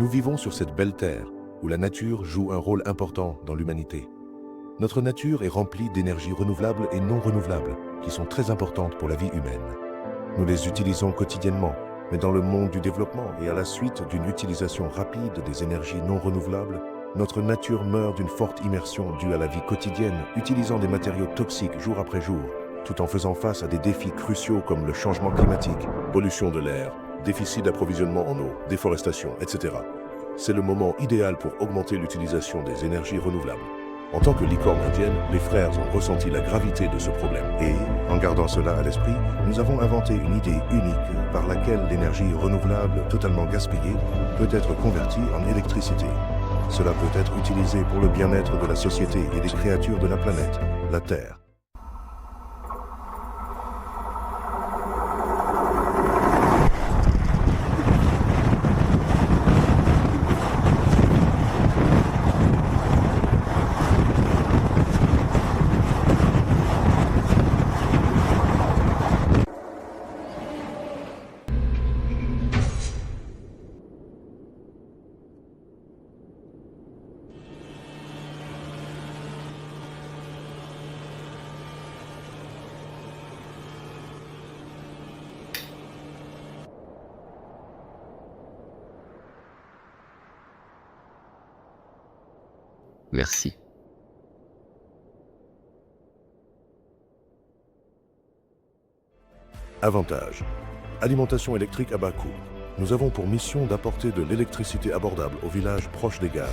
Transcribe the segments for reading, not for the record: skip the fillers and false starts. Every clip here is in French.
Nous vivons sur cette belle terre, où la nature joue un rôle important dans l'humanité. Notre nature est remplie d'énergies renouvelables et non renouvelables, qui sont très importantes pour la vie humaine. Nous les utilisons quotidiennement, mais dans le monde du développement et à la suite d'une utilisation rapide des énergies non renouvelables, notre nature meurt d'une forte immersion due à la vie quotidienne, utilisant des matériaux toxiques jour après jour, tout en faisant face à des défis cruciaux comme le changement climatique, pollution de l'air, déficit d'approvisionnement en eau, déforestation, etc. C'est le moment idéal pour augmenter l'utilisation des énergies renouvelables. En tant que licorne indienne, les frères ont ressenti la gravité de ce problème. Et, en gardant cela à l'esprit, nous avons inventé une idée unique par laquelle l'énergie renouvelable totalement gaspillée peut être convertie en électricité. Cela peut être utilisé pour le bien-être de la société et des créatures de la planète, la Terre. Merci. Avantage. Alimentation électrique à bas coût. Nous avons pour mission d'apporter de l'électricité abordable aux villages proches des gares.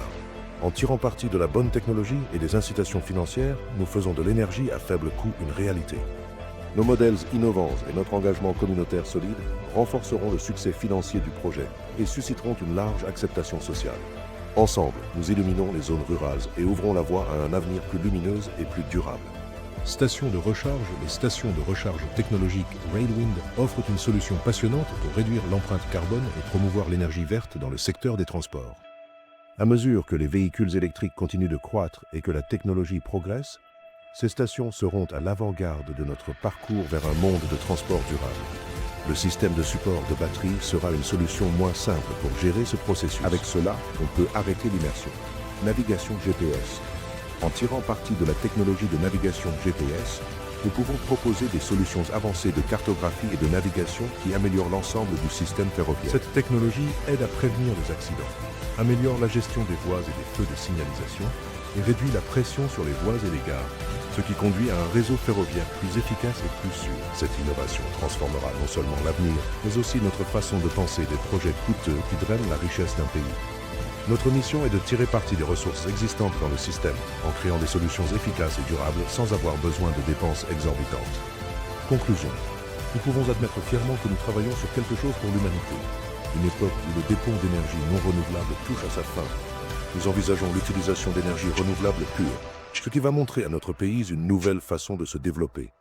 En tirant parti de la bonne technologie et des incitations financières, nous faisons de l'énergie à faible coût une réalité. Nos modèles innovants et notre engagement communautaire solide renforceront le succès financier du projet et susciteront une large acceptation sociale. Ensemble, nous illuminons les zones rurales et ouvrons la voie à un avenir plus lumineux et plus durable. Stations de recharge. Les stations de recharge technologiques Railwind offrent une solution passionnante pour réduire l'empreinte carbone et promouvoir l'énergie verte dans le secteur des transports. À mesure que les véhicules électriques continuent de croître et que la technologie progresse, ces stations seront à l'avant-garde de notre parcours vers un monde de transport durable. Le système de support de batterie sera une solution moins simple pour gérer ce processus. Avec cela, on peut arrêter l'immersion. Navigation GPS. En tirant parti de la technologie de navigation GPS, nous pouvons proposer des solutions avancées de cartographie et de navigation qui améliorent l'ensemble du système ferroviaire. Cette technologie aide à prévenir les accidents, améliore la gestion des voies et des feux de signalisation et réduit la pression sur les voies et les gares, ce qui conduit à un réseau ferroviaire plus efficace et plus sûr. Cette innovation transformera non seulement l'avenir, mais aussi notre façon de penser des projets coûteux qui drainent la richesse d'un pays. Notre mission est de tirer parti des ressources existantes dans le système, en créant des solutions efficaces et durables sans avoir besoin de dépenses exorbitantes. Conclusion. Nous pouvons admettre fièrement que nous travaillons sur quelque chose pour l'humanité. Une époque où le dépôt d'énergie non renouvelable touche à sa fin. Nous envisageons l'utilisation d'énergie renouvelable pure, ce qui va montrer à notre pays une nouvelle façon de se développer.